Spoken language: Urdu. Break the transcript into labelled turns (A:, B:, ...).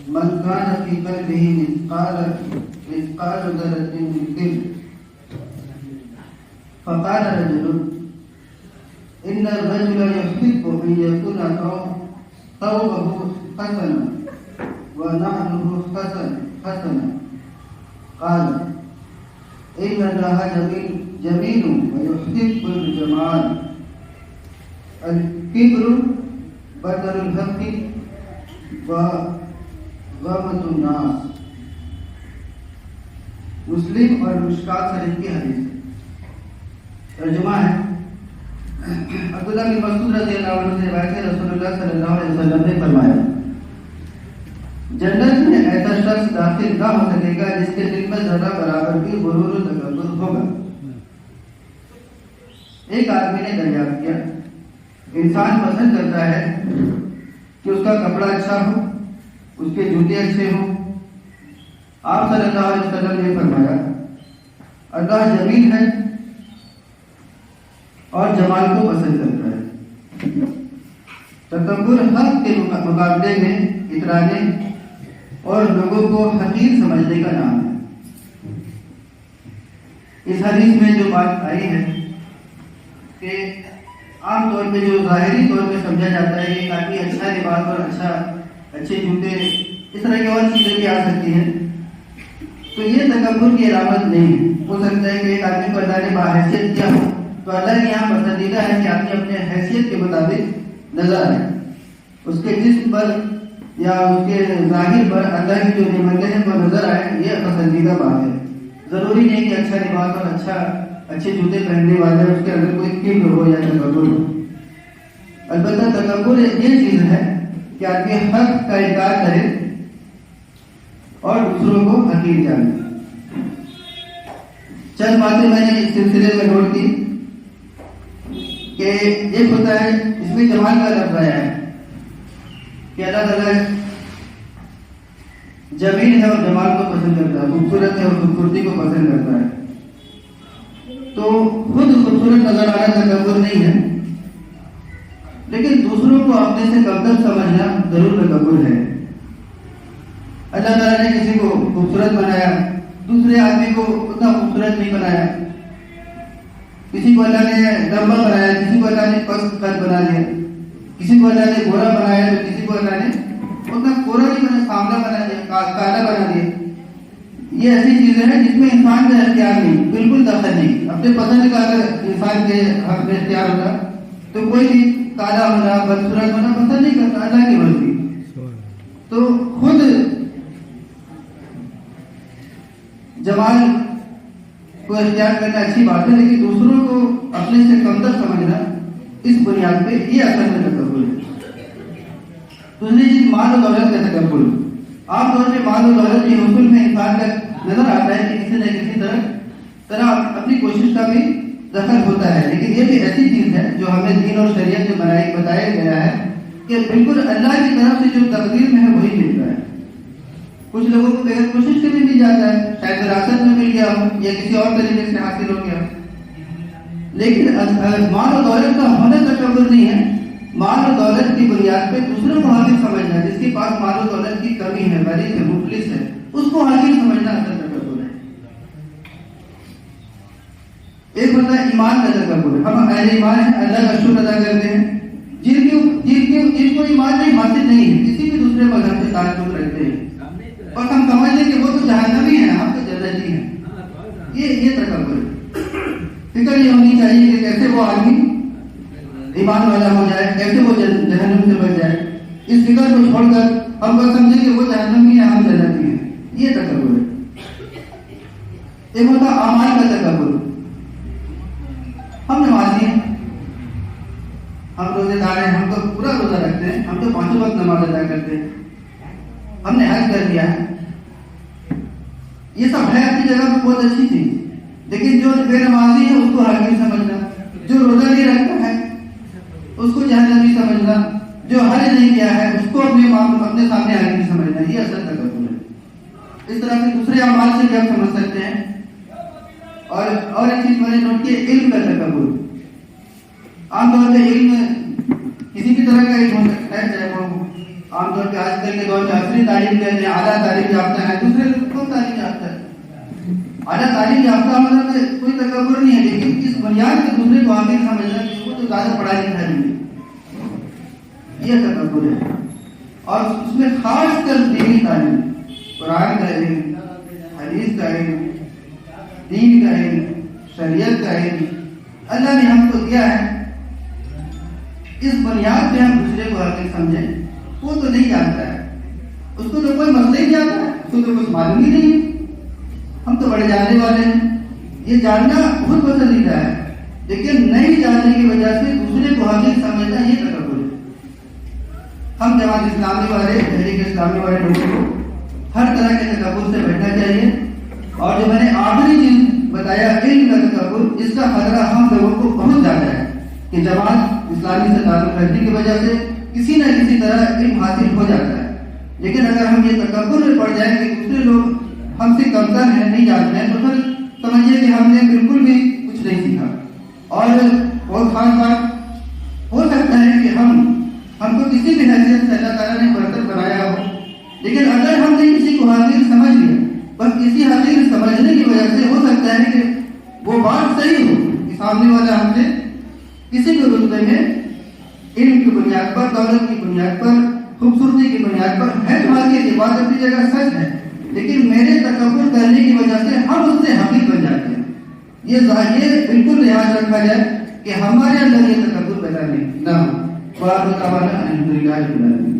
A: من كان في قلبه مثقال ذرة من كبر. فقال رجل إن الرجل يحب أن يكون ثوبه حسنا ونحله حسنا. قال إن الله جميل ويحب الجمال. الكبر بطر الحق وغمط الناس. مسلم اور مشکات شریف کی حدیث. ترجمہ ہے عبداللہ بن مسعود رضی اللہ عنہ سے روایت ہے رسول اللہ صلی اللہ علیہ وسلم نے فرمایا جنت میں ایسا شخص داخل نہ ہو سکے گا جس کے دل میں ذرہ برابر بھی غرور و تکبر ہوگا. ایک آدمی نے دریافت کیا انسان پسند کرتا ہے کہ اس کا کپڑا اچھا ہو, اس کے جوتے اچھے ہوں. آپ صلی اللہ علیہ وسلم نے فرمایا اللہ جمیل ہے اور جمال کو پسند کرتا ہے. تکبر حق کے مقابلے میں اترانے اور لوگوں کو حقیر سمجھنے کا نام ہے. اس حدیث میں جو بات آئی ہے کہ عام طور پہ جو ظاہری طور پہ سمجھا جاتا ہے کہ کافی اچھا لباس اور اچھے جوتے اس طرح کی اور چیزیں بھی آ سکتی ہیں, تو یہ تکبر کی علامت نہیں ہے. ہو سکتا ہے کہ ایک آدمی کو اللہ نے باحیثیت کیا ہو تو اللہ کے یہاں پسندیدہ ہے کہ آدمی اپنے حیثیت کے مطابق نظر آئے. اس کے جسم پر یا اس کے ظاہر پر اللہ کی جو نعمتیں ہیں وہ نظر آئے, یہ پسندیدہ بات ہے. ضروری نہیں کہ اچھا لباس اور اچھے جوتے پہننے والے اس کے اندر کوئی کبر ہو یا تکبر ہو. البتہ تکبر یہ چیز ہے کہ آدمی حق کا انکار کرے اور دوسروں کو حقیر جانے. چند باتیں میں نے اس سلسلے میں نوٹ کی کہ ایک ہوتا ہے اس میں جمال کا لفظ آیا ہے کہ اللہ تعالیٰ جمیل ہے اور جمال کو پسند کرتا ہے, خوبصورت ہے اور خوبصورتی کو پسند کرتا ہے. تو خود خوبصورت نظر آنا تکبر نہیں ہے, لیکن دوسروں کو اپنے سے کمتر سمجھنا ضرور تکبر ہے. اللہ تعالیٰ نے کسی کو خوبصورت بنایا, دوسرے آدمی کو اتنا خوبصورت نہیں بنایا. کسی کو اللہ نے لمبا بنایا, کسی کو اللہ نے پست قد بنا دیا, کسی کو اللہ نے گورا بنایا تو کسی کو اللہ نے اتنا گورا نہیں بنا, سامنا بنا دیا, کالا بنا دیا. یہ ایسی چیزیں ہیں جس میں انسان کا اختیار نہیں, بالکل دخل نہیں. اپنے پسند کا اگر انسان کے حق میں اختیار ہوتا تو کوئی بھی کالا ہونا بدصورت ہونا پسند نہیں کرتا, اللہ کی مرضی. تو خود جمال کو اختیار کرنا اچھی بات ہے, لیکن دوسروں کو اپنے سے کمتر سمجھنا اس بنیاد پہ یہ اصل میں تکبر ہے. دوسری چیز مال و دولت کا تکبر. عام طور پہ مال و دولت کے حصول میں انسان کا نظر آتا ہے کہ کسی نہ کسی طرح اپنی کوشش کا بھی دخل ہوتا ہے, لیکن یہ بھی ایسی چیز ہے جو ہمیں دین اور شریعت میں بتایا گیا ہے کہ بالکل اللہ کی طرف سے جو تقدیر میں ہے وہی ملتا ہے. کچھ لوگوں کو بغیر کوشش سے بھی مل جاتا ہے, شاید وراثت میں مل گیا ہو یا کسی اور طریقے سے حاصل ہو گیا. لیکن مال و دولت کا ہونا تکبر نہیں ہے. مال و دولت کی بنیاد پہ دوسروں کو حاقر سمجھنا, جس کے پاس مال و دولت کی کمی ہے, غریب ہے, مفلس ہے, اس کو حاقر سمجھنا اصل تکبر ہے. ایک ہوتا ہے ایمان کا تکبر. ہم اہل ایمان ہیں, اللہ کا شکر ادا کرتے ہیں. جن کو ایمان نہیں حاصل نہیں ہے, کسی بھی دوسرے مذہب سے تعلق رکھتے ہیں اور ہم سمجھ لیں کہ وہ تو جہنمی ہیں, ہم تو جنتی ہیں. یہ تکبر ہے. فکر یہ ہونی چاہیے کہ کیسے وہ آدمی ایمان والا ہو جائے, کیسے وہ جہنم سے بچ جائے. اس فکر کو چھوڑ کر ہم بس سمجھیں کہ وہ جہنمی ہیں, ہم جنتی ہیں. یہ تکبر ہے. ایک ہوتا اعمال کا تکبر. ہم نمازی ہیں, ہم روزے دار ہیں, ہم تو پورا روزہ رکھتے ہیں, ہم تو 5 وقت نماز ادا کرتے ہیں, ہم نے حج کر دیا ہے. یہ سب ہے اپنی جگہ پہ بہت اچھی چیز, لیکن جو بے نمازی ہے اس کو حاقر سمجھنا, جو روزہ نہیں رکھتا ہے اس کو جہنمی سمجھنا, جو حج نہیں کیا ہے اس کو اپنے سامنے حاقر سمجھنا, یہ اصل تکبر ہے. اس طرح سے دوسرے اعمال سے بھی آپ سمجھ سکتے ہیں. اور ایک چیز میں نے نوٹ کی, علم کا تکبر. عام طور پہ علم کسی بھی طرح کا علم ہو سکتا ہے, چاہے وہ عام طور پہ آج آج کل کے دور میں عصری تعلیم کہتے ہیں، اعلیٰ تعلیم یافتہ ہے، دوسرے لوگ کون تعلیم یافتہ ہے؟ اعلیٰ تعلیم یافتہ مطلب کہ کوئی تکبر نہیں ہے، لیکن اس بنیاد پہ دوسرے کو حاکم سمجھنا کہ وہ تو زیادہ پڑھائی لکھائی نہیں ہے، یہ تکبر ہے۔ اور اس میں خاص کر دینی تعلیم، قرآن کا علم، حدیث کا علم، دین کا علم، شریعت کا علم اللہ نے ہم کو دیا ہے، اس بنیاد پہ ہم دوسرے کو حاکم سمجھیں۔ وہ تو نہیں جانتا ہے، اس کو تو کوئی مسئلہ ہی جانتا ہے، اس کو تو کچھ معلوم ہی نہیں ہے۔ ہم تو بڑے جاننے والے ہیں، یہ جاننا بہت پسندیدہ ہے، لیکن نہیں جاننے کی وجہ سے دوسرے کو حاکم سمجھنا یہ تکبر ہے۔ ہم جماعت اسلامی والے، تحریک اسلامی والے لوگوں کو ہر طرح کے تکبر سے بچنا چاہیے، اور جو میں نے آخری چیز بتایا علم کا تکبر، اس کا خطرہ ہم لوگوں کو بہت زیادہ ہے کہ جماعت اسلامی سے تعلق رکھنے کی وجہ سے کسی نہ کسی طرح علم حاصل ہو جاتا ہے، لیکن اگر ہم یہ تکبر میں پڑ جائیں کہ دوسرے لوگ ہم سے کمتر ہیں، نہیں جانتے ہیں، تو پھر سمجھیے کہ ہم نے بالکل بھی کچھ نہیں سیکھا۔ اور بہت خاص بات ہو سکتا ہے کہ ہم کو کسی بھی حیثیت سے اللہ تعالیٰ نے برتر بنایا ہو، لیکن اگر ہم نے کسی کو حاضر سمجھ لیا، بس کسی حاضر سمجھنے کی وجہ سے ہو سکتا ہے کہ وہ بات صحیح ہو کہ سامنے والا ہم سے کسی بھی رتبے میں علم کی بنیاد پر، دولت کی بنیاد پر، خوبصورتی کی بنیاد پر ہے، تمہاری بات اپنی جگہ سچ ہے، لیکن میرے تکبر کرنے کی وجہ سے ہم اس سے حقیق بن جاتے ہیں۔ یہ بالکل لحاظ رکھا جائے کہ ہمارے اندر یہ تکبر پیدا نہیں نہ ہو۔ الحمد للہ۔